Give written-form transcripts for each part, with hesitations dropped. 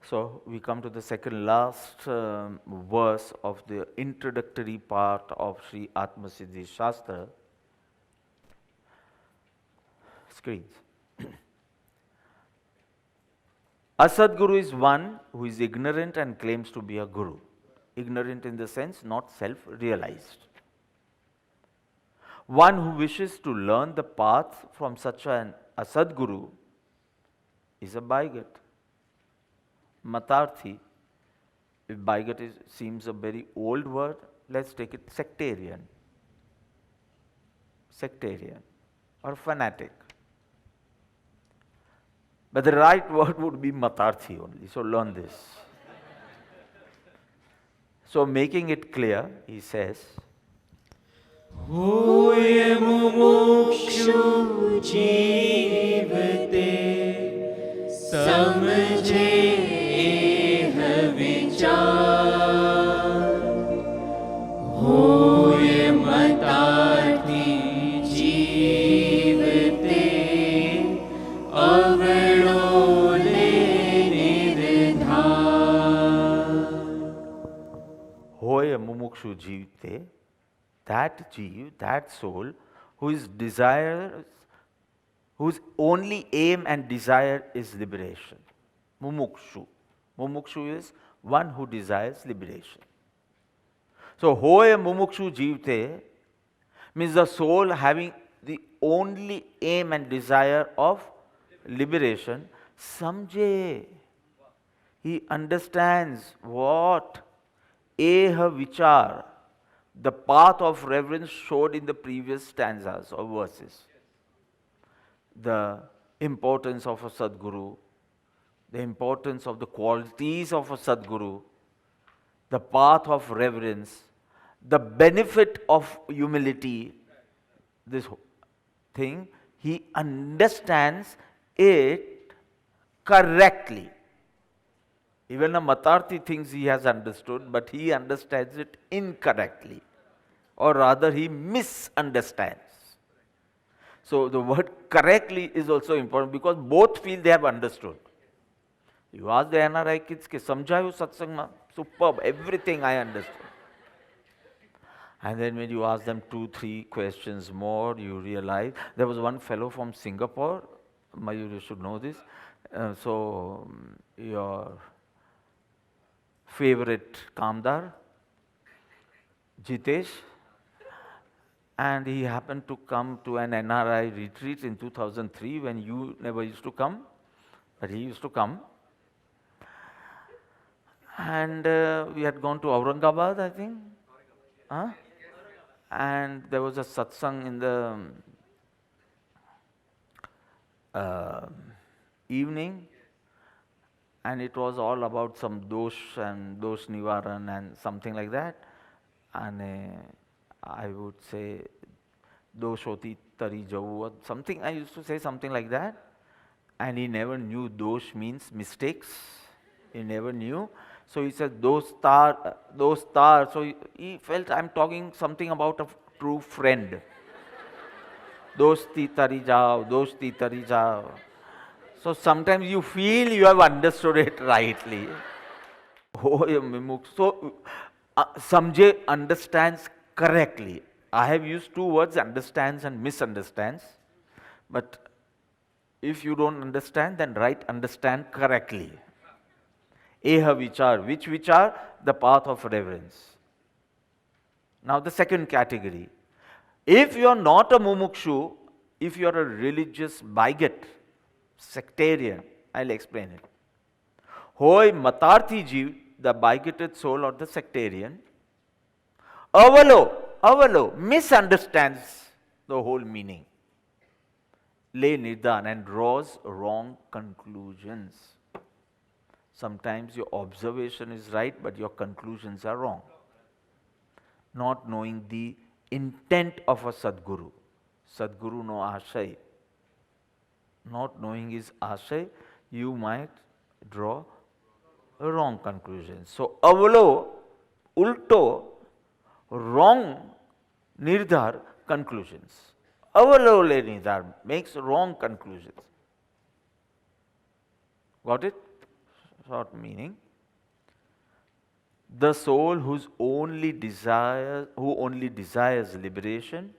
So we come to the second last verse of the introductory part of Sri Atmasiddhi Shastra. Screens. A Sadguru is one who is ignorant and claims to be a guru. Ignorant in the sense not self-realized. One who wishes to learn the path from such a Sadguru is a bigot. Matarthi, if bigot seems a very old word, let's take it sectarian. Sectarian or fanatic. But the right word would be matarthi only, so learn this. So making it clear, he says, Hoye mumukshu jivate samjhe eh vichar hoye matarthi jivate avadole nirdhar. Hoya mumukshu jivte, that jiv, that soul, whose only aim and desire is liberation. Mumukshu. Mumukshu is one who desires liberation. So, hoya mumukshu jivte means the soul having the only aim and desire of liberation. Samjhe. He understands what? Eha vichar. The path of reverence showed in the previous stanzas or verses. The importance of a Sadguru, the importance of the qualities of a Sadguru, the path of reverence, the benefit of humility, this thing, he understands it correctly. Even a Matarthi thinks he has understood, but he understands it incorrectly. Or rather, he misunderstands. So the word correctly is also important because both feel they have understood. You ask the NRI kids, ke samjhayo satsang ma? Superb, everything I understood. And then when you ask them 2-3 questions more, you realize there was one fellow from Singapore, Mayur, you should know this. Your favorite Kamdar, Jitesh, and he happened to come to an NRI retreat in 2003 when you never used to come, but he used to come. And we had gone to Aurangabad, I think. Huh? And there was a satsang in the evening. And it was all about some dosh and dosh nivaran and something like that. And I would say doshoti tari javu, something, I used to say something like that. And he never knew dosh means mistakes. He never knew. So he said dostar. So he felt I'm talking something about a true friend. Dosti tari jao. So sometimes you feel you have understood it rightly. So Samjhe understands correctly. I have used two words, understands and misunderstands. But if you don't understand, then write understand correctly. Eha vichar. Which vichar? The path of reverence. Now the second category. If you are not a mumukshu, if you are a religious bigot, sectarian, I'll explain it. Hoy matarthi jiv, the bigoted soul or the sectarian, avalo, misunderstands the whole meaning. Le nidan and draws wrong conclusions. Sometimes your observation is right, but your conclusions are wrong. Not knowing the intent of a Sadguru. Sadguru no ashay. Not knowing his ashay, you might draw a wrong conclusion. So, avalo, ulto, wrong nirdhar conclusions. Avalo le nirdhar makes wrong conclusions. Got it? short meaning. The soul who only desires liberation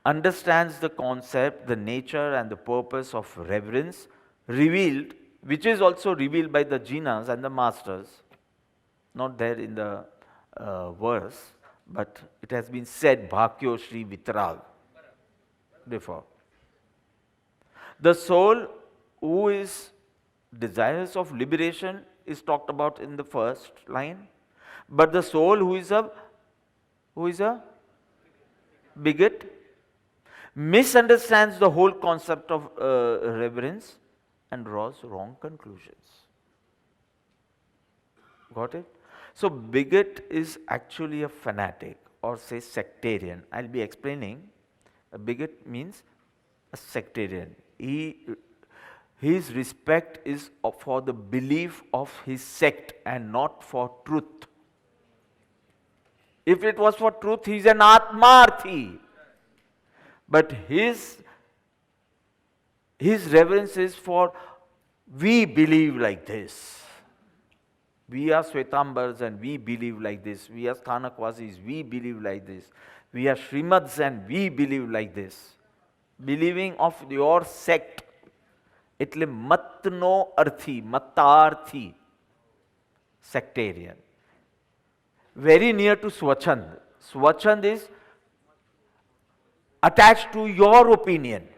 understands the concept, the nature and the purpose of reverence revealed, which is also revealed by the jinas and the masters, not there in the verse, but it has been said Bhakyo Shri Vitrag before. The soul who is desirous of liberation is talked about in the first line, but the soul who is a bigot misunderstands the whole concept of reverence and draws wrong conclusions. Got it? So bigot is actually a fanatic or say sectarian. I'll be explaining. A bigot means a sectarian. His respect is for the belief of his sect and not for truth. If it was for truth, he is an Atmarthi. But his reverence is for, we believe like this. We are Svetambars and we believe like this. We are Sthanakvasis, we believe like this. We are Srimads and we believe like this. Believing of your sect. Itle matno arthi, matarthi, sectarian. Very near to Swachand. Swachand is attached to your opinion.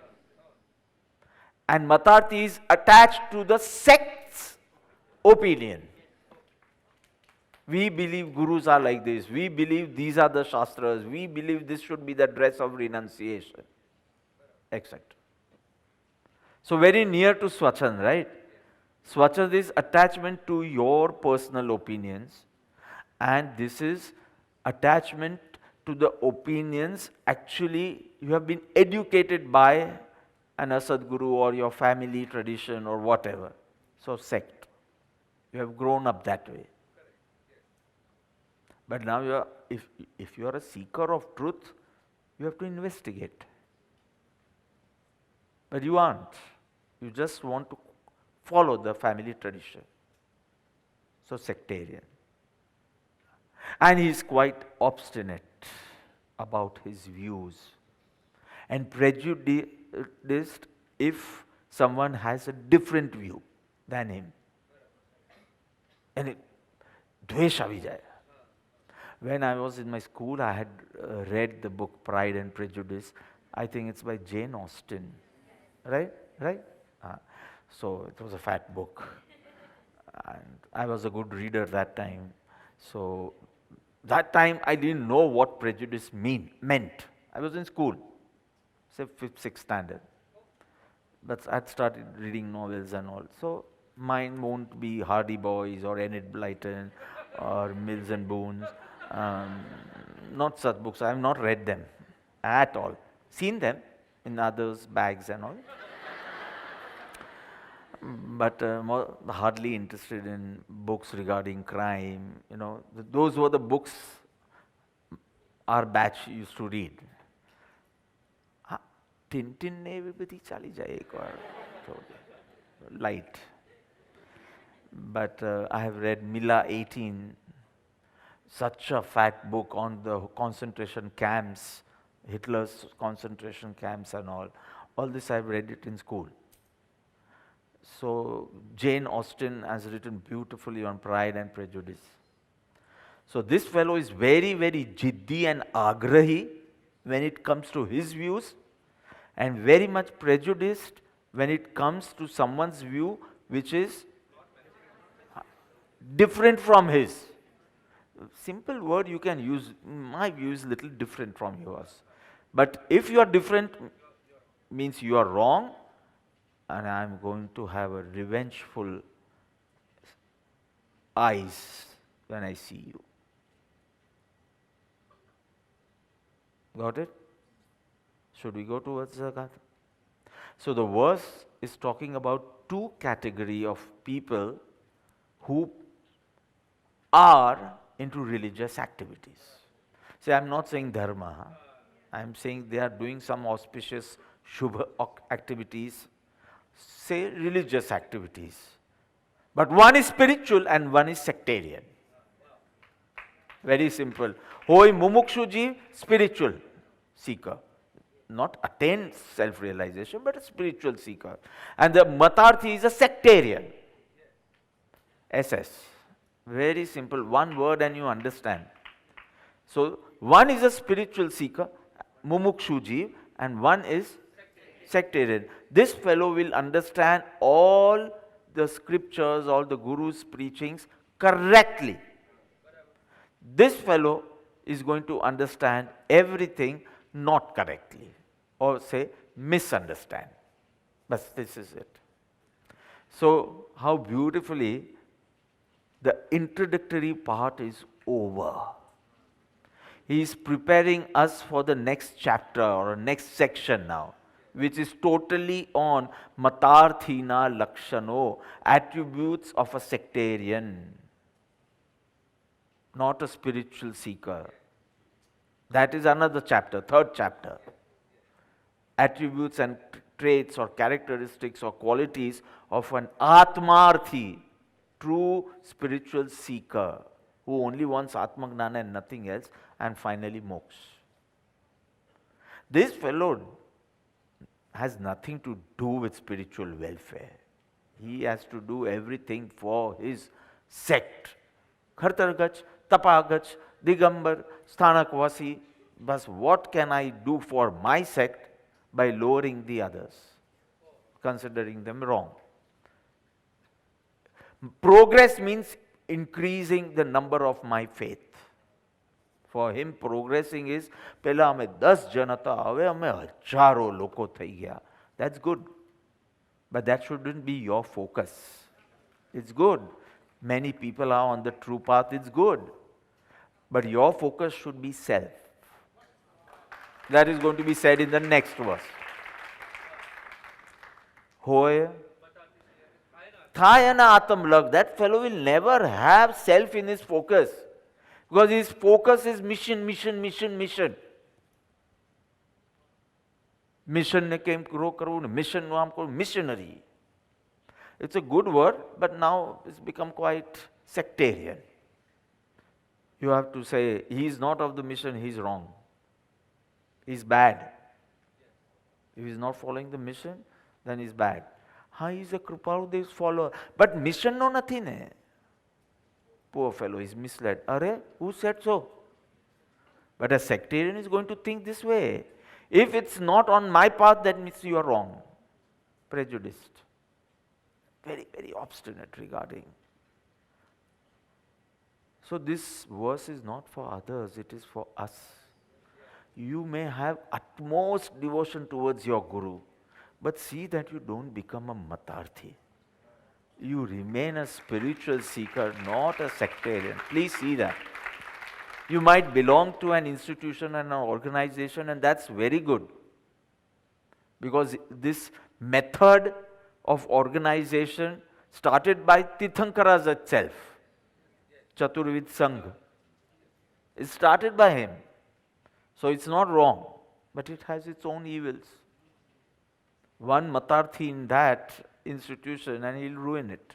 And matarthi is attached to the sect's opinion. We believe gurus are like this. We believe these are the shastras. We believe this should be the dress of renunciation, etc. So very near to Swachand, right? Swachand is attachment to your personal opinions, and this is attachment to the opinions actually you have been educated by an Asadguru or your family tradition or whatever. So sect. You have grown up that way. But now if you are a seeker of truth, you have to investigate. But you aren't. You just want to follow the family tradition. So sectarian. And he is quite obstinate about his views and prejudiced if someone has a different view than him. And dvesha aa jayega. When I was in my school, I had read the book Pride and Prejudice. I think it's by Jane Austen. Right? So it was a fat book. And I was a good reader that time. So that time I didn't know what prejudice meant. I was in school, say 5th, 6th standard. But I'd started reading novels and all. So mine won't be Hardy Boys or Enid Blyton or Mills and Boons. Not such books. I have not read them at all. Seen them in others' bags and all. But hardly interested in books regarding crime. You know, those were the books our batch used to read. Tintin ne भी बधी चली जाए एक बार, light. But I have read Mila 18, such a fat book on the concentration camps, Hitler's concentration camps and all. All this I have read it in school. So Jane Austen has written beautifully on Pride and Prejudice. So this fellow is very, very jiddi and agrahi when it comes to his views, and very much prejudiced when it comes to someone's view which is different from his. Simple word you can use. My view is little different from yours. But if you are different, means you are wrong, and I am going to have a revengeful eyes when I see you. Got it? Should we go towards the Gatha? So the verse is talking about two category of people who are into religious activities. See, I am not saying dharma. I am saying they are doing some auspicious shubha activities, say religious activities. But one is spiritual and one is sectarian. Very simple. Hoi mumukshu jiv, spiritual seeker. Not attain self-realization, but a spiritual seeker. And the matarthi is a sectarian. SS. Very simple. One word and you understand. So, one is a spiritual seeker, mumukshu jiv, and one is sectarian. This fellow will understand all the scriptures, all the guru's preachings correctly. This fellow is going to understand everything not correctly, or say misunderstand. But this is it. So, how beautifully the introductory part is over. He is preparing us for the next chapter or next section now, which is totally on matarthina lakshano, attributes of a sectarian, not a spiritual seeker. That is another chapter, third chapter. Attributes and traits or characteristics or qualities of an atmarthi, true spiritual seeker, who only wants atmagnana and nothing else, and finally moksha. This fellow has nothing to do with spiritual welfare. He has to do everything for his sect. Khartargach, Tapagach, Digambar, Sthanakvasi. But what can I do for my sect by lowering the others, considering them wrong? Progress means increasing the number of my faith. For him, progressing is, pehla hame 10 jana tha, have hame hajaro loko thai gaya. That's good. But that shouldn't be your focus. It's good. Many people are on the true path, it's good. But your focus should be self. That is going to be said in the next verse. Hoya. Thayana atam lag. That fellow will never have self in his focus. Because his focus is mission, mission, mission, mission. Mission ne came grow karu, mission no amko missionary. It's a good word, but now it's become quite sectarian. You have to say, he is not of the mission, he is wrong. He is bad. If he is not following the mission, then he is bad. He is a Kripaludev's follower. But mission no nathi ne. Poor fellow, he is misled. Arre, who said so? But a sectarian is going to think this way. If it's not on my path, that means you are wrong. Prejudiced. Very, very obstinate regarding. So this verse is not for others, it is for us. You may have utmost devotion towards your Guru, but see that you don't become a matarthi. You remain a spiritual seeker, not a sectarian. Please see that. You might belong to an institution and an organization, and that's very good. Because this method of organization started by Tirthankaras itself, Chaturvid Sangh. It started by him. So it's not wrong, but it has its own evils. One matarthi in that institution and he'll ruin it.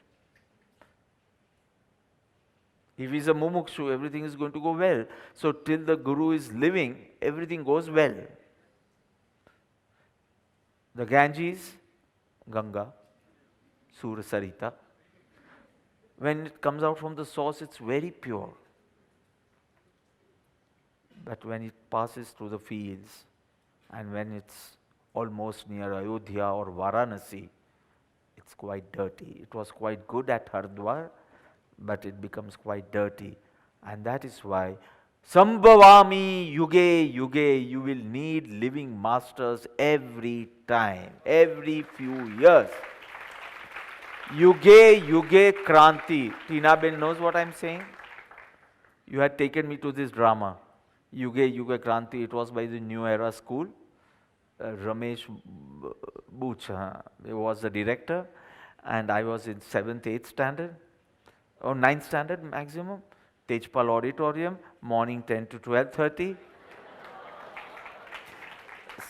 If he's a mumukshu, everything is going to go well. So till the Guru is living, everything goes well. The Ganges, Ganga, Surya Sarita, when it comes out from the source, it's very pure. But when it passes through the fields, and when it's almost near Ayodhya or Varanasi, it's quite dirty. It was quite good at Hardwar, but it becomes quite dirty. And that is why Sambhavami yuge yuge, you will need living masters every time, every few years. Yuge yuge kranti. Tina Ben knows what I'm saying? You had taken me to this drama. Yuge yuge kranti, it was by the New Era School. Ramesh Buch was the director, and I was in 7th, 8th standard, or 9th standard maximum. Tejpal Auditorium, morning 10 to 12:30.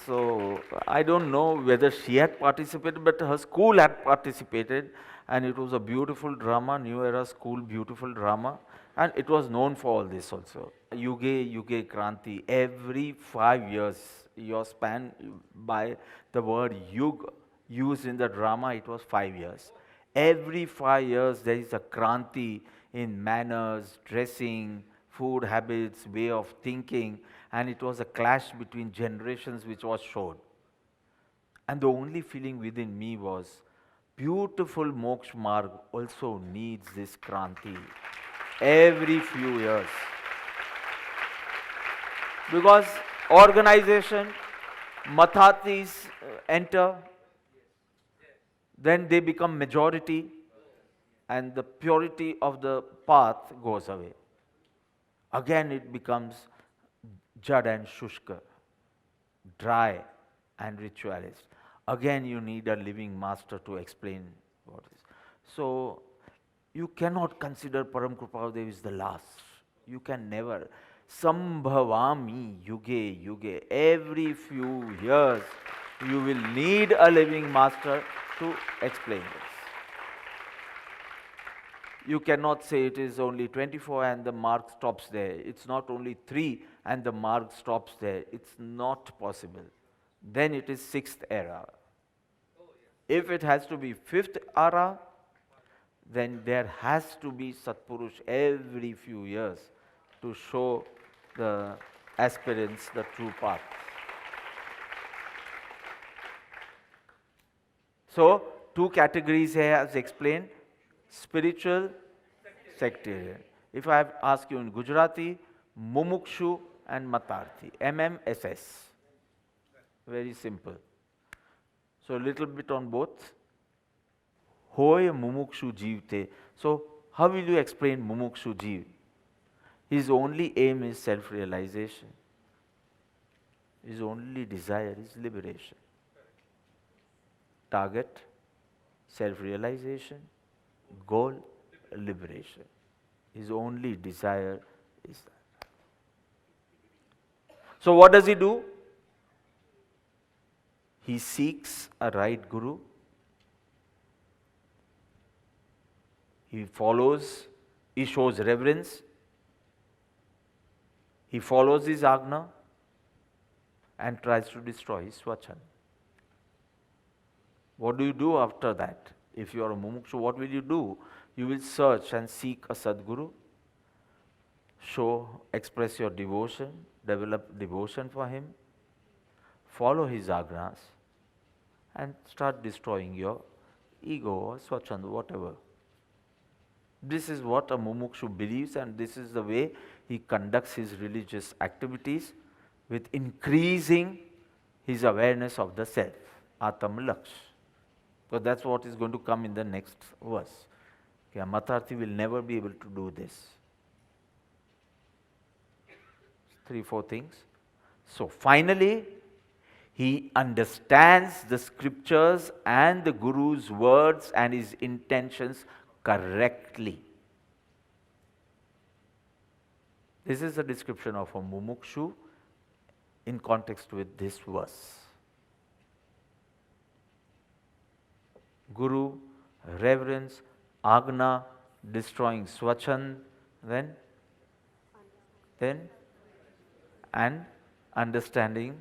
So I don't know whether she had participated, but her school had participated, and it was a beautiful drama, New Era School, beautiful drama, and it was known for all this also. Yuge Kranti, every 5 years, your span by the word Yug used in the drama, it was 5 years. Every 5 years there is a Kranti in manners, dressing, food habits, way of thinking, and it was a clash between generations which was shown. And the only feeling within me was, beautiful Moksha Marg also needs this Kranti every few years. Because organization, Mathatis enter, then they become majority, and the purity of the path goes away. Again it becomes Jad and Shushka, dry and ritualist. Again you need a living master to explain what is. So you cannot consider Param Kripadev is the last. You can never. Sambhavami yuge yuge. Every few years you will need a living master to explain this. You cannot say it is only 24 and the mark stops there. It's not only 3 and the mark stops there. It's not possible. Then it is 6th era. If it has to be 5th era, then there has to be Satpurush every few years to show the aspirants the true path. So, 2 categories here as explained, spiritual, sectarian. If I have asked you in Gujarati, Mumukshu and Matarthi, MMSS. Very simple. So, a little bit on both. Hoy Mumukshu Jivte. So, how will you explain Mumukshu Jiv? His only aim is self-realization. His only desire is liberation. Target, self-realization. Goal, liberation. His only desire is that. So what does he do? He seeks a right guru. He follows, he shows reverence. He follows his Agna and tries to destroy his Swachan. What do you do after that? If you are a Mumukshu, what will you do? You will search and seek a Sadguru, express your devotion, develop devotion for him, follow his Agnas, and start destroying your ego or Swachand, whatever. This is what a Mumukshu believes, and this is the way he conducts his religious activities, with increasing his awareness of the self, Atam Laksh. Because that's what is going to come in the next verse. Okay, Matarthi will never be able to do this. 3-4 things. So finally, he understands the scriptures and the Guru's words and his intentions correctly. This is a description of a Mumukshu in context with this verse. Guru, reverence, Agna, destroying Swachan, then and understanding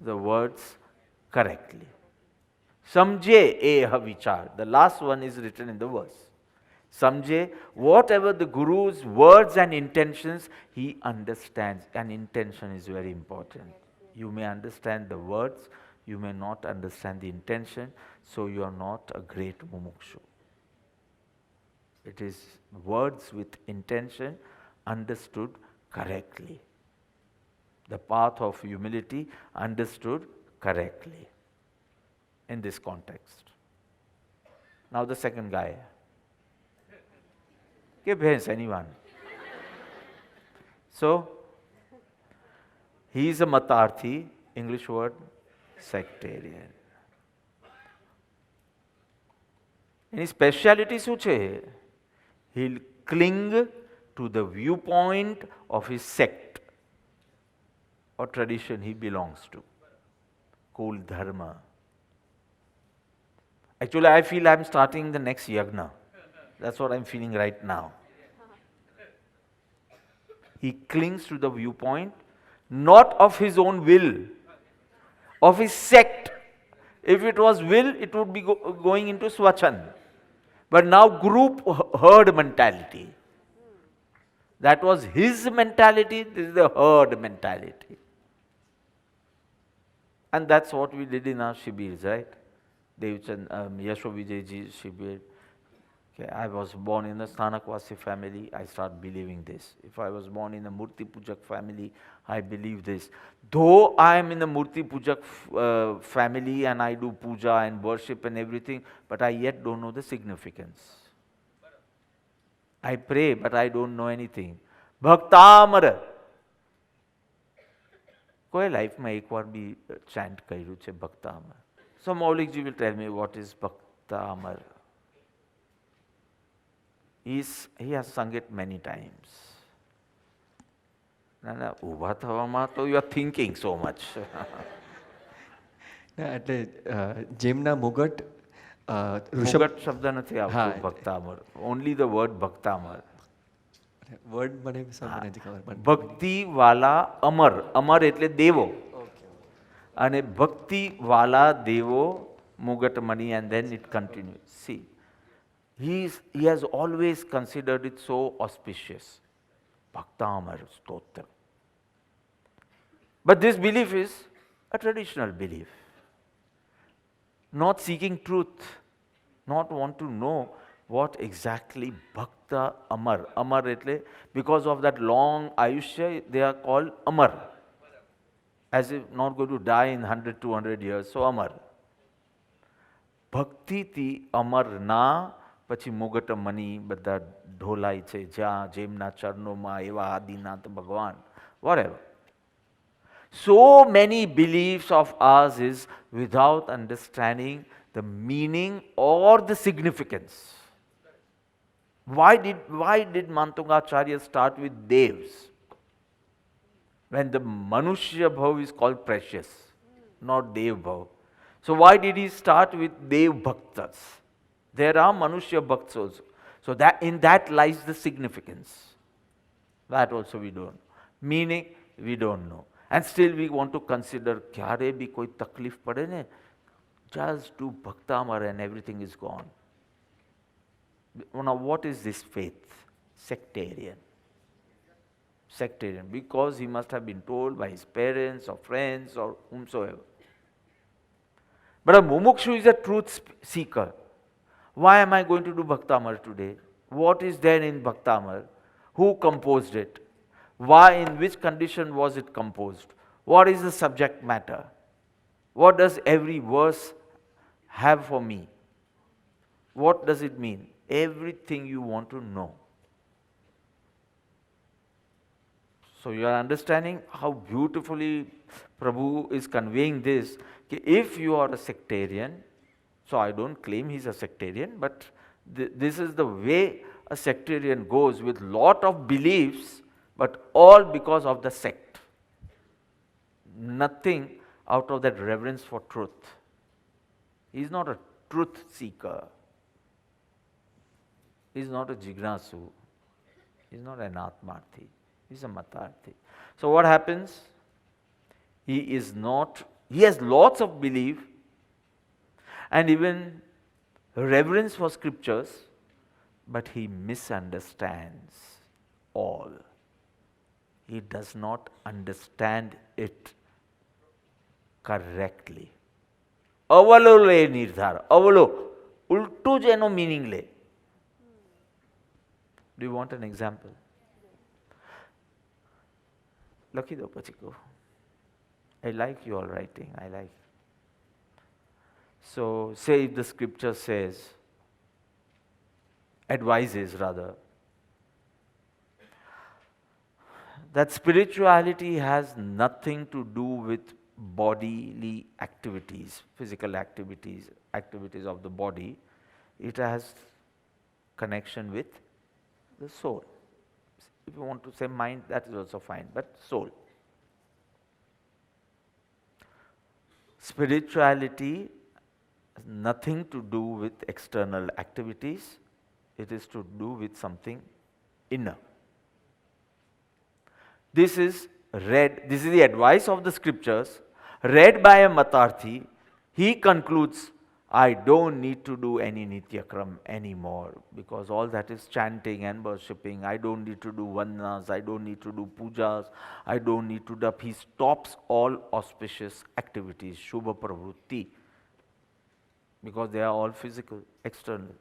the words correctly. Samjhe eh vichar. The last one is written in the verse. Samjhe, whatever the Guru's words and intentions, he understands. And intention is very important. You may understand the words, you may not understand the intention, so you are not a great Mumukshu. It is words with intention understood correctly. The path of humility understood correctly in this context. Now the second guy. Give hands, anyone. So, he is a Matarthi, English word, sectarian. Any speciality શું છે? He'll cling to the viewpoint of his sect or tradition he belongs to. Kul Dharma. Actually, I feel I'm starting the next yagna. That's what I'm feeling right now. He clings to the viewpoint, not of his own will, of his sect. If it was will, it would be going into Swachan. But now group herd mentality. That was his mentality, this is the herd mentality. And that's what we did in our Shibirs, right? Devchand, Yasho Vijayji Shibir. Okay, I was born in a Stanakwasi family, I start believing this. If I was born in a Murti Pujak family, I believe this. Though I am in a Murti Pujak family and I do puja and worship and everything, but I yet don't know the significance. I pray, but I don't know anything. Bhaktamara. કોઈ લાઈફમાં એકવાર બી ચેન્ટ કર્યું છે ભક્તા અમર? So Maulikji will tell me what is Bhakta Amar. He has sung it many times. ના ઊભા થવામાં તો you are thinking so much. ના એટલે જેમના મુગટ મુગટ શબ્દ નથી આવતો ભક્તા અમર. Only the word Bhakta Amar. Word મને સમજ નથી ખબર પણ ભક્તિ વાલા અમર. અમર એટલે દેવો. અને ભક્તિ વાલા દેવો મુગટ મણી, and then it continues. See, he has always considered it so auspicious. Bhakta Amar Stotra. But this belief is a traditional belief. Not seeking truth, not want to know what exactly Bhakta Amar. Amar etle, because of that long Ayushya, they are called Amar. As if not going to die in 100, 200 years, so Amar. Bhakti ti Amar na, પછી મુગટ money બધા ઢોલાય છે જ્યાં જેમના ચરણોમાં એવા આદિનાથ ભગવાન, whatever. So many beliefs of ours is without understanding the meaning or the significance. Why did Mantungacharya start with Devs? When the Manushya Bhav is called precious, not Dev Bhav. So why did he start with Dev Bhaktas? There are Manushya Bhaktas also. So that in that lies the significance. That also we don't know. Meaning, we don't know. And still we want to consider, ક્યારે બી કોઈ તકલીફ પડે ને, just do Bhakta Amar and everything is gone. Now what is this faith? Sectarian. Sectarian. Because he must have been told by his parents or friends or whomsoever. But a mumukshu is a truth seeker. Why am I going to do Bhakta Amar today? What is there in Bhakta Amar? Who composed it? Why, in which condition was it composed? What is the subject matter? What does every verse have for me? What does it mean? Everything you want to know. So you are understanding how beautifully Prabhu is conveying this. If you are a sectarian, so I don't claim he's a sectarian, but this is the way a sectarian goes, with lot of beliefs, but all because of the sect. Nothing out of that reverence for truth. He's not a truth seeker. He's not a Jignasu. He's not an Atmarthi. He's a Matarthi. So what happens? He has lots of belief and even reverence for scriptures, but he misunderstands all. He does not understand it correctly. અવલો લે નિર્ધાર, અવલો, ઉલટું જ એનો meaning લે. Do you want an example? લખી દો પછી કહો. I like you all writing, I like. So say if the scripture says, advises rather, that spirituality has nothing to do with bodily activities, physical activities, activities of the body. It has connection with the soul. If you want to say mind, that is also fine, but soul. Spirituality has nothing to do with external activities. It is to do with something inner. This is the advice of the scriptures, read by a Matarthi. He concludes, I don't need to do any Nityakram anymore because all that is chanting and worshipping. I don't need to do vannas, I don't need to do pujas, I don't need to do. He stops all auspicious activities, Shubha Pravrutti, because they are all physical, external.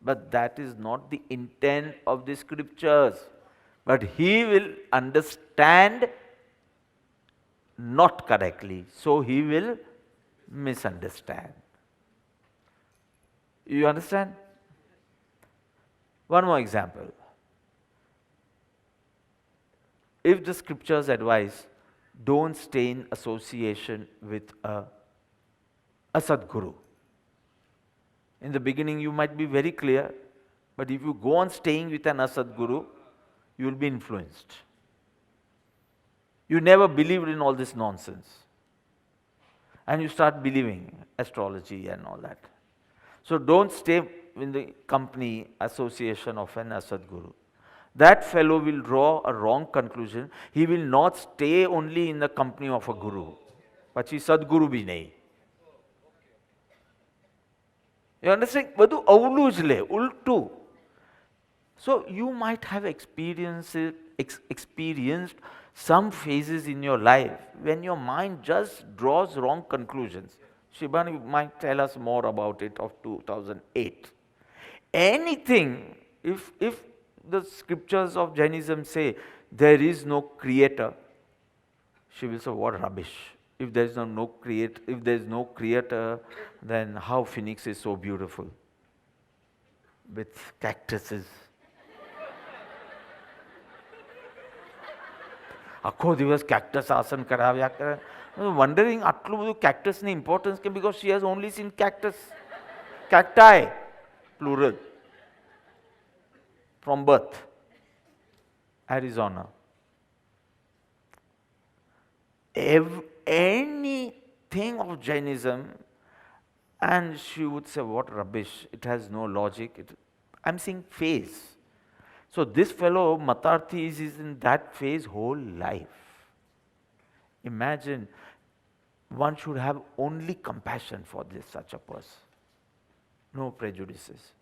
But that is not the intent of the scriptures. But he will understand not correctly, so he will misunderstand. You understand? One more example. If the scriptures advise, don't stay in association with a Sadguru. In the beginning you might be very clear, but if you go on staying with an Asadguru, you will be influenced. You never believed in all this nonsense. And you start believing astrology and all that. So don't stay in the company, association of an Asadguru. That fellow will draw a wrong conclusion. He will not stay only in the company of a guru. Pachi Sadguru bhi nahi. You understand? બધું અવલું જ લે, ઉલટું. So you might have experienced some phases in your life when your mind just draws wrong conclusions. Shibani might tell us more about it of 2008. Anything, if the scriptures of Jainism say there is no creator, she will say, what rubbish. If there is no creator, then how Phoenix is so beautiful with cactuses. આખો દિવસ cactus આસન કરાવ્યા કરે. Wondering આટલું બધું cactus ની importance કેમ, because she has only seen cactus, cacti, plural, from birth. Arizona. Anything of Jainism, and she would say, what rubbish, it has no logic. I'm seeing phase. So this fellow, Matarthi, is in that phase whole life. Imagine, one should have only compassion for such a person. No prejudices.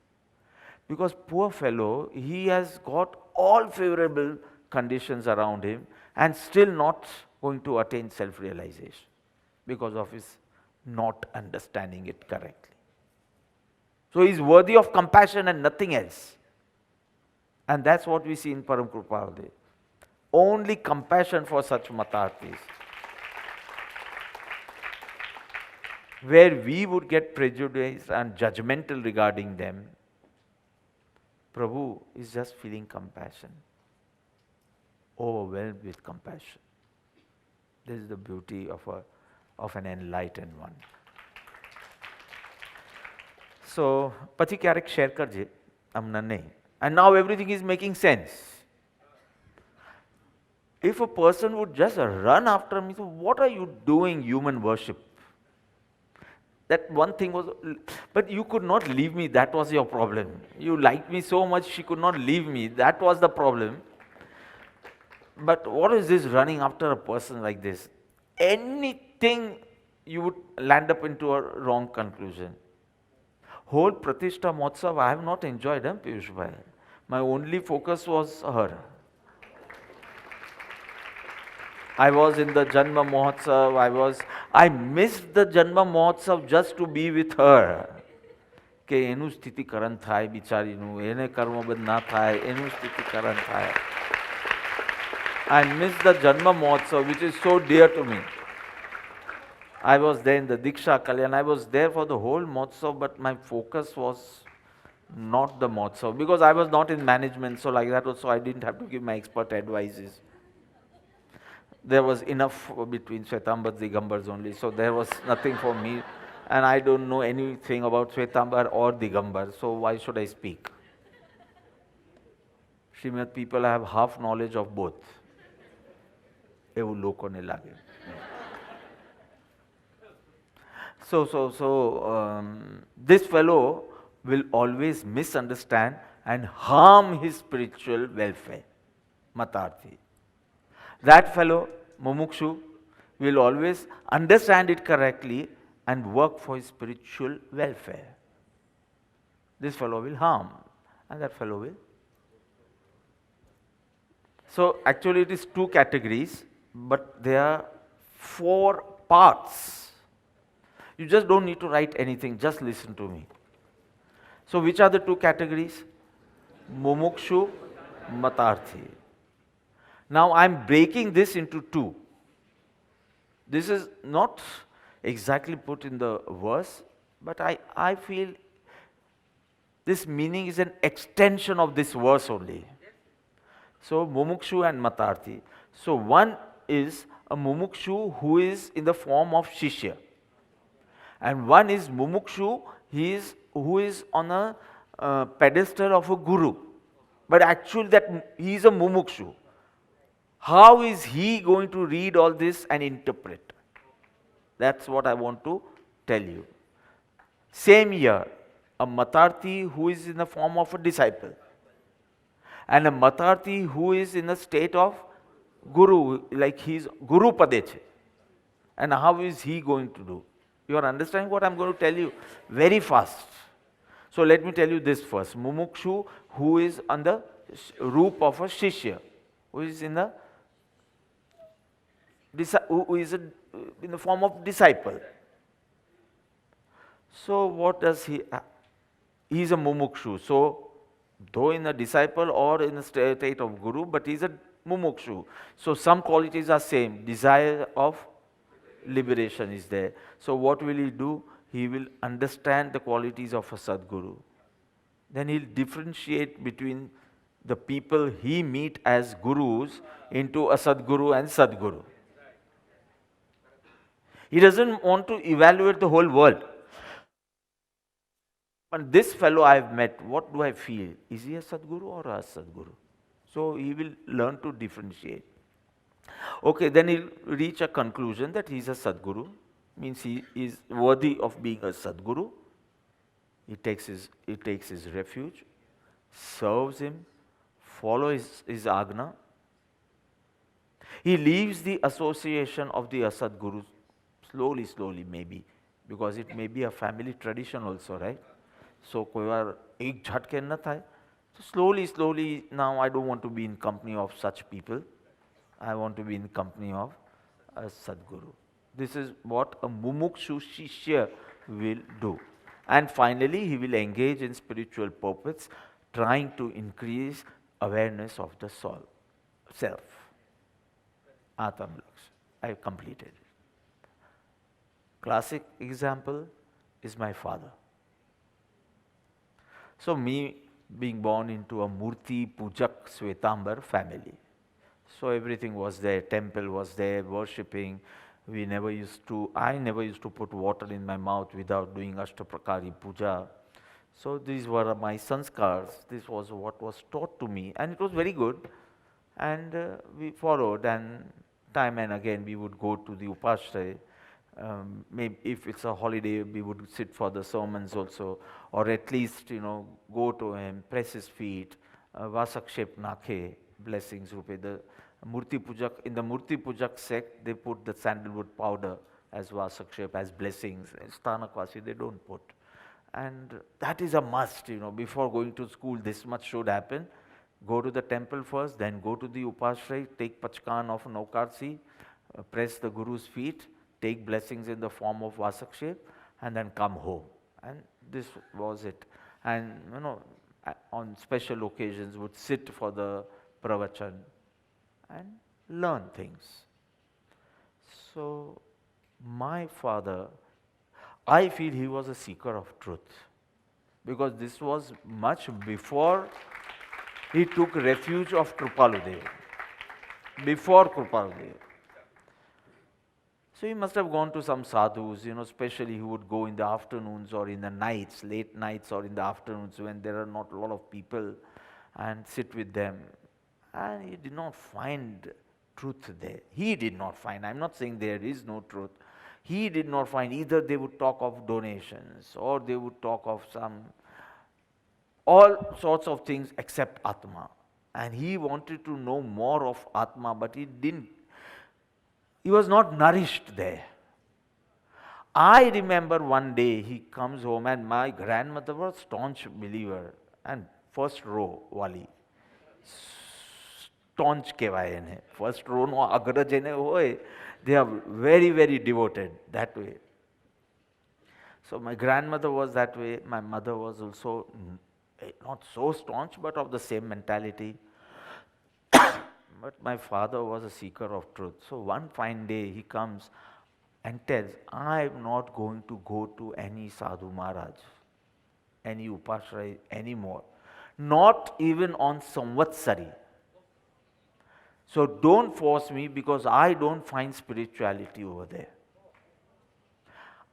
Because poor fellow, he has got all favorable conditions around him and still not going to attain self-realization because of his not understanding it correctly. So he is worthy of compassion and nothing else. And that's what we see in Param Kripalude. Only compassion for such Matarthis. Where we would get prejudiced and judgmental regarding them, Prabhu is just feeling compassion, overwhelmed with compassion. This is the beauty of an enlightened one. So, પછી ક્યારેક share કરજે, અમને નહીં. And now everything is making sense. If a person would just run after me, so what are you doing, human worship? That one thing was, but you could not leave me, that was your problem. You liked me so much, she could not leave me, that was the problem. But what is this running after a person like this? Anything you would land up into a wrong conclusion. Whole Pratishtha Mahotsav I have not enjoyed, Piyush Bhai. My only focus was her. I was in the Janma Mahotsav, I missed the Janma Mahotsav just to be with her. કે એનું સ્થિતિકરણ થાય બિચારીનું, એને કર્મબંધ ના થાય, એનું સ્થિતિકરણ થાય. I missed the Janma Mahotsav, which is so dear to me. I was there in the Diksha Kalyan, I was there for the whole Mahotsav, but my focus was not the Mahotsav, because I was not in management, so like that also I didn't have to give my expert advices. There was enough between Shwetambar Digambars only, so there was nothing for me, and I don't know anything about Shwetambar or Digambar, so why should I speak? Srimad people have half knowledge of both. એવું લોકોને લાગે. This fellow will always misunderstand and harm his spiritual welfare. Matarthi. That fellow, Mumukshu, will always understand it correctly and work for his spiritual welfare. This fellow will harm, and that fellow will. So, actually, it is two categories, but there are 4 parts. You just don't need to write anything, just listen to me. So, which are the 2 categories? Mumukshu, Matarthi. Now, I am breaking this into 2. This is not exactly put in the verse, but I feel this meaning is an extension of this verse only. So, Mumukshu and Matarthi. So, one is a Mumukshu who is in the form of Shishya. And one is Mumukshu, who is on a pedestal of a Guru. But actually that he is a Mumukshu. How is he going to read all this and interpret? That's what I want to tell you. Same here, a Matarthi who is in the form of a disciple. And a Matarthi who is in a state of Guru, like he's Guru Padeche. And how is he going to do? You are understanding what I'm going to tell you very fast. So let me tell you this first. Mumukshu, who is on the roop of a Shishya, who is in the in the form of disciple. So what does he? He is a Mumukshu. So though in a disciple or in a state of Guru, but he is a Mumukshu. So some qualities are same. Desire of liberation is there. So what will he do? He will understand the qualities of a Sadguru. Then he'll differentiate between the people he meet as Gurus into a Sadguru and Sadguru. He doesn't want to evaluate the whole world. But this fellow I have met, what do I feel? Is he a Sadguru or a Sadguru? So he will learn to differentiate. Okay, then he'll reach a conclusion that he is a Sadguru, means he is worthy of being a Sadguru. He takes his refuge, serves him, follows his Agna. He leaves the association of the Asadgurus slowly maybe, because it may be a family tradition also, right? So koi baar ek jhatke na thai. So slowly now I don't want to be in company of such people. I want to be in company of a Sadguru. This is what a Mumukshu Shishya will do. And finally, he will engage in spiritual purpose, trying to increase awareness of the soul, self. Atam Lakshya. I have completed it. Classic example is my father. So me being born into a Murti Pujak Svetambar family. So everything was there, temple was there, worshipping. I never used to put water in my mouth without doing Ashtaprakari Puja. So these were my sanskars. This was what was taught to me, and it was very good. And we followed, and time and again we would go to the Upashraya. Maybe if it's a holiday, we would sit for the sermons also, or at least, go to him, press his feet, Vasakshep Nakhe, blessings, Rupe. The Murti Pujak, in the Murti Pujak sect, they put the sandalwood powder as Vasakshep, as blessings. In Sthanakvasi, they don't put. And that is a must, before going to school, this much should happen. Go to the temple first, then go to the Upashraya, take Pachkan of Naukarsi, press the Guru's feet, take blessings in the form of Vasakshep, and then come home. And this was it. And, on special occasions would sit for the pravachan and learn things. So, my father, I feel he was a seeker of truth, because this was much before he took refuge of Kripaludev, before Kripaludev. So he must have gone to some sadhus, especially he would go in the afternoons or in the nights, late nights or in the afternoons when there are not a lot of people, and sit with them. And he did not find truth there. He did not find. I'm not saying there is no truth. He did not find, either they would talk of donations or they would talk of all sorts of things except Atma. And he wanted to know more of Atma, but he was not nourished there. I remember one day he comes home and my grandmother was staunch believer and first row wali. Staunch કહેવાય એને. First row નો અગ્ર જેને હોય, they are very, very devoted that way. So my grandmother was that way. My mother was also not so staunch, but of the same mentality. But my father was a seeker of truth. So one fine day he comes and tells, I am not going to go to any Sadhu Maharaj, any Upashray anymore, not even on Samvatsari. So don't force me because I don't find spirituality over there.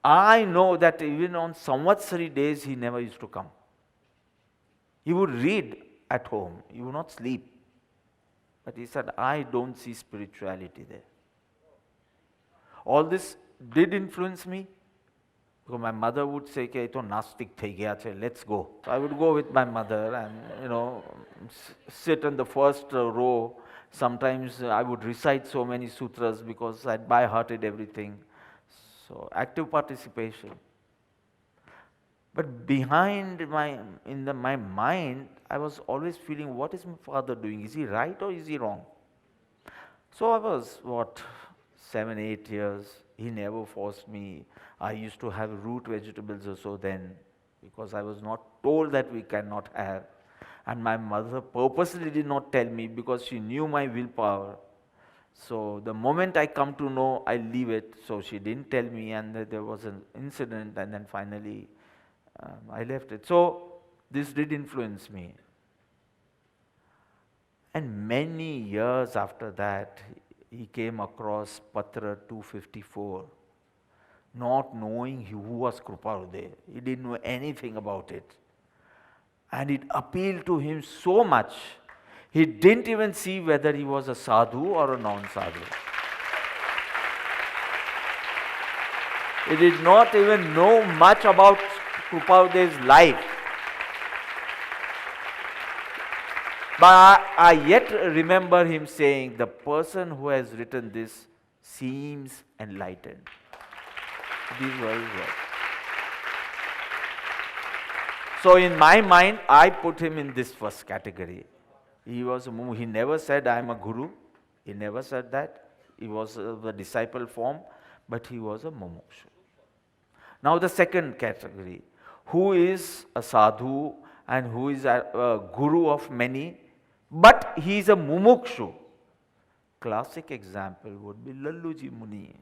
I know that even on Samvatsari days he never used to come. He would read at home, he would not sleep. But he said, I don't see spirituality there. All this did influence me. Because my mother would say, "Ke to nastik thai gaya chhe, let's go." So I would go with my mother and sit in the first row. Sometimes I would recite so many sutras because I'd by hearted everything. So active participation. But behind my mind, I was always feeling, what is my father doing? Is he right or is he wrong? So I was, 7, 8 years. He never forced me. I used to have root vegetables also then because I was not told that we cannot have. And my mother purposely did not tell me because she knew my willpower. So the moment I come to know, I leave it. So she didn't tell me, and there was an incident, and then finally I left it. So this did influence me. And many years after that, he came across Patra 254, not knowing who was Kruparudev. He didn't know anything about it. And it appealed to him so much, he didn't even see whether he was a sadhu or a non-sadhu. He did not even know much about Kruparudev's life. But I yet remember him saying, the person who has written this seems enlightened. These were his words. So in my mind, I put him in this first category. He never said, I am a guru. He never said that. He was the disciple form, but he was a mumukshu. Now the second category, who is a sadhu and who is a guru of many, but he is a mumukshu. Classic example would be Lalluji Muni.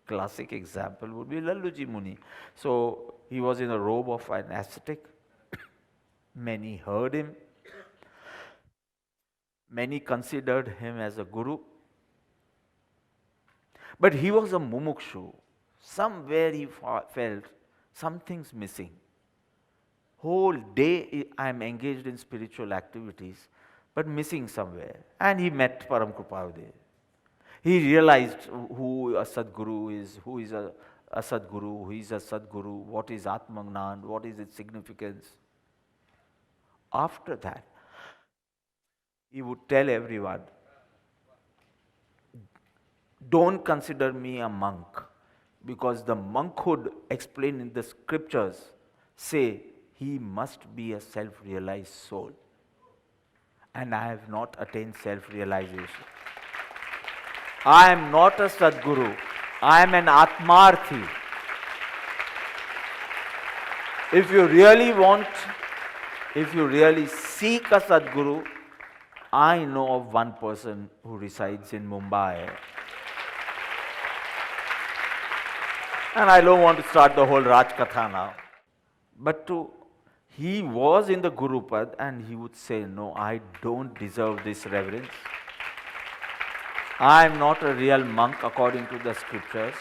Classic example would be Lalluji Muni. So he was in a robe of an ascetic. Many heard him. Many considered him as a guru. But he was a mumukshu. Somewhere he felt something's missing. Whole day I am engaged in spiritual activities, but missing somewhere. And he met Param Kruparudev. He realized who a Sadguru is, who is a Sadguru, who is a Sadguru, what is Atmagnan, what is its significance. After that, he would tell everyone, don't consider me a monk, because the monkhood explained in the scriptures say he must be a self-realized soul. And I have not attained self-realization. I am not a Sadguru. I am an Atmarthi. If you really seek a Sadguru, I know of one person who resides in Mumbai. And I don't want to start the whole Raj Katha now. But he was in the Gurupad and he would say, no, I don't deserve this reverence. I am not a real monk according to the scriptures,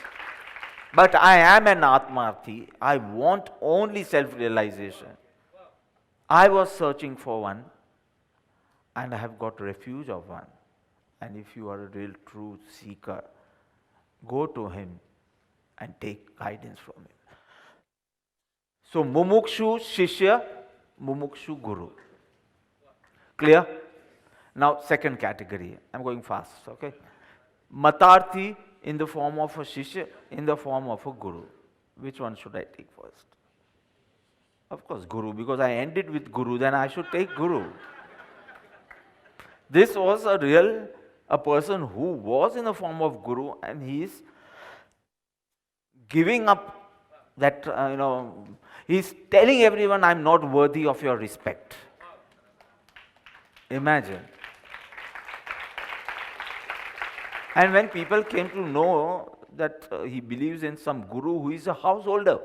but I am an Atmarthi. I want only self-realization. I was searching for one and I have got refuge of one. And if you are a real true seeker, go to him and take guidance from him. So mumukshu shishya, mumukshu guru. Clear? Now second category. I'm going fast, okay? Matarthi in the form of a shishya, in the form of a guru. Which one should I take first? Of course, guru, because I ended with guru, then I should take guru. This was a person who was in the form of guru, and he is giving up that, he's telling everyone, I'm not worthy of your respect. Imagine. And when people came to know that he believes in some guru who is a householder,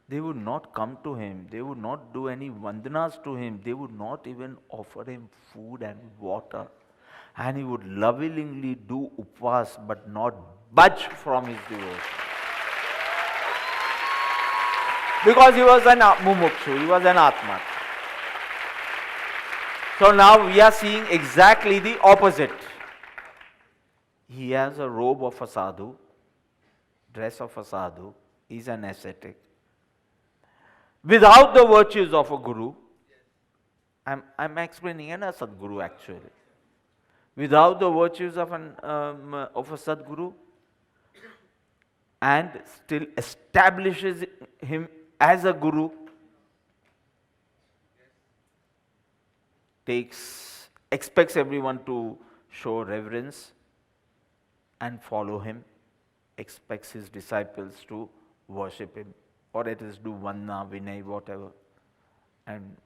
they would not come to him, they would not do any vandanas to him, they would not even offer him food and water. And he would lovingly do upvas but not budge from his devotion. Because he was an mumukshu, he was an atma. So now we are seeing exactly the opposite. He has a robe of a sadhu, dress of a sadhu, he's an ascetic. Without the virtues of a guru, I'm explaining an Sadguru actually. Without the virtues of a Sadguru, and still establishes him as a guru, expects everyone to show reverence and follow him, expects his disciples to worship him, or at least do vanna, vinay, whatever, and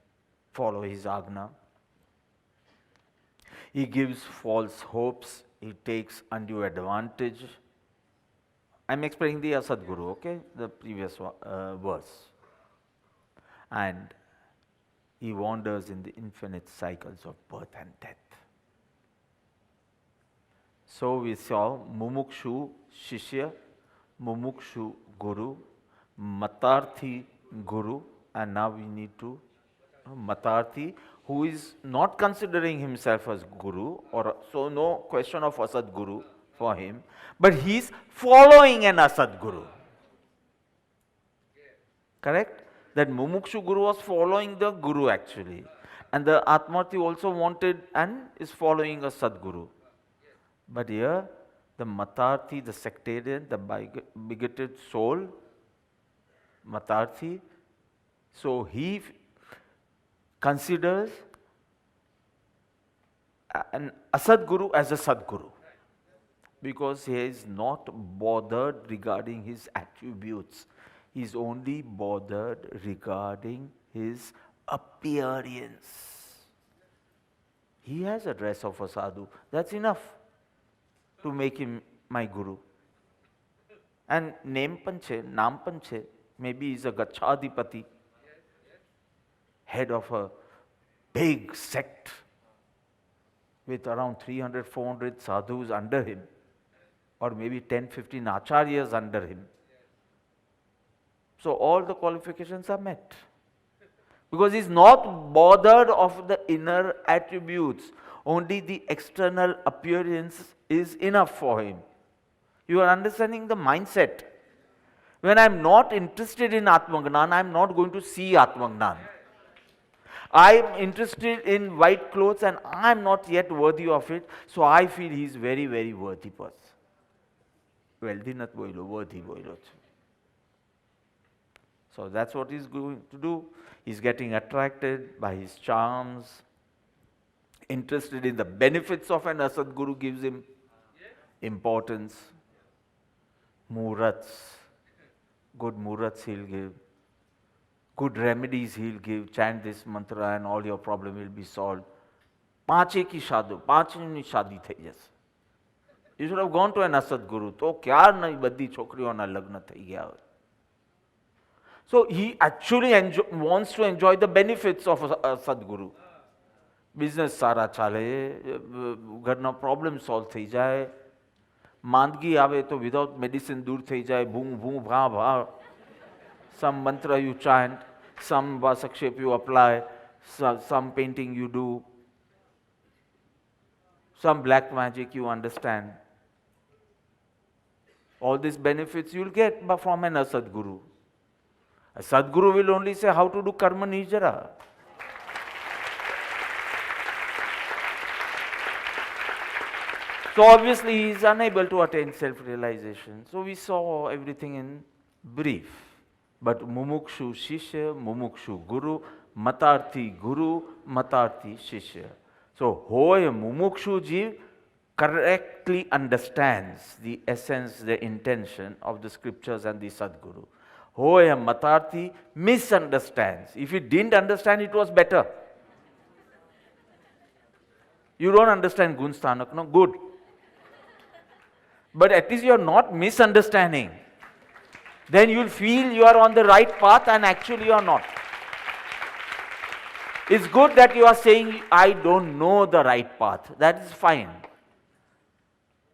follow his agna. He gives false hopes, he takes undue advantage. I'm explaining the Sadguru, okay, the previous verse. And he wanders in the infinite cycles of birth and death. So we saw mumukshu shishya, mumukshu guru, matarthi guru, and now we need to matarthi, who is not considering himself as guru, or so no question of asad guru for him, but he is following an asad guru. Correct? That mumukshu guru was following the guru actually, and the atmarthi also wanted and is following a sadguru. But here the matarthi, the sectarian, the bigoted soul, matarthi, so he considers an asad guru as a sadguru, because he is not bothered regarding his attributes. He is only bothered regarding his appearance. He has a dress of a sadhu. That's enough to make him my guru. And name panche, naam panche, maybe he's a gachadipati, head of a big sect with around 300, 400 sadhus under him, or maybe 10, 15 acharyas under him. So all the qualifications are met. Because he's not bothered of the inner attributes. Only the external appearance is enough for him. You are understanding the mindset. When I'm not interested in Atmagnan, I'm not going to see Atmagnan. I'm interested in white clothes and I'm not yet worthy of it, so I feel he's very, very worthy person. Wealthy not boilo, worthy boilo. So that's what he's going to do. He's getting attracted by his charms, interested in the benefits of an asad guru, gives him importance. Murats, good murats he'll give. Good remedies he'll give. Chant this mantra and all your problem will be solved. Panche ki shadi thai jase. You should have gone to an asad guru. To kya nahi baddi chokriyon na lagna thai gaya. So he actually wants to enjoy the benefits of a Sadguru. Business sara chale, garna problem solve thai jaye, mandgi aave to without medicine dur thai jaye, boom, boom, bha, bha. Some mantra you chant, some vasakshep you apply, some painting you do, some black magic you understand. All these benefits you'll get from an Sadguru. A Sadguru will only say how to do karma nijara. So obviously he is unable to attain self-realization. So we saw everything in brief. But mumukshu shishya, mumukshu guru, matarthi guru, matarthi shishya. So hoy mumukshu jiv correctly understands the essence, the intention of the scriptures and the Sadguru. Hoy matarthi misunderstands. If he didn't understand, it was better. You don't understand Gunsthanak, no? Good. But at least you are not misunderstanding. Then you'll feel you are on the right path and actually you are not. It's good that you are saying, I don't know the right path. That is fine.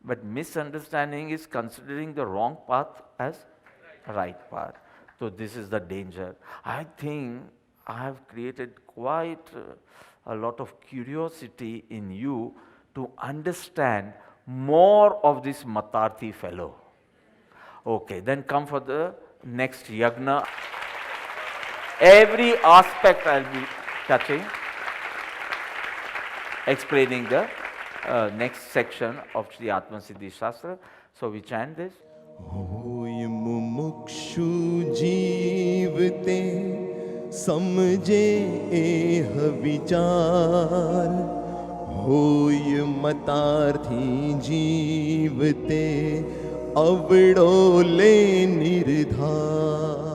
But misunderstanding is considering the wrong path as a right path. So this is the danger. I think I have created quite a lot of curiosity in you to understand more of this Matarthi fellow. Okay, then come for the next yagna. Every aspect I'll be touching, explaining the next section of the Atma Siddhi Shastra. So we chant this. होय मुमुक्षु जीवते समझे एह विचार होय मतार्थी जीवते अवड़ोले निर्धार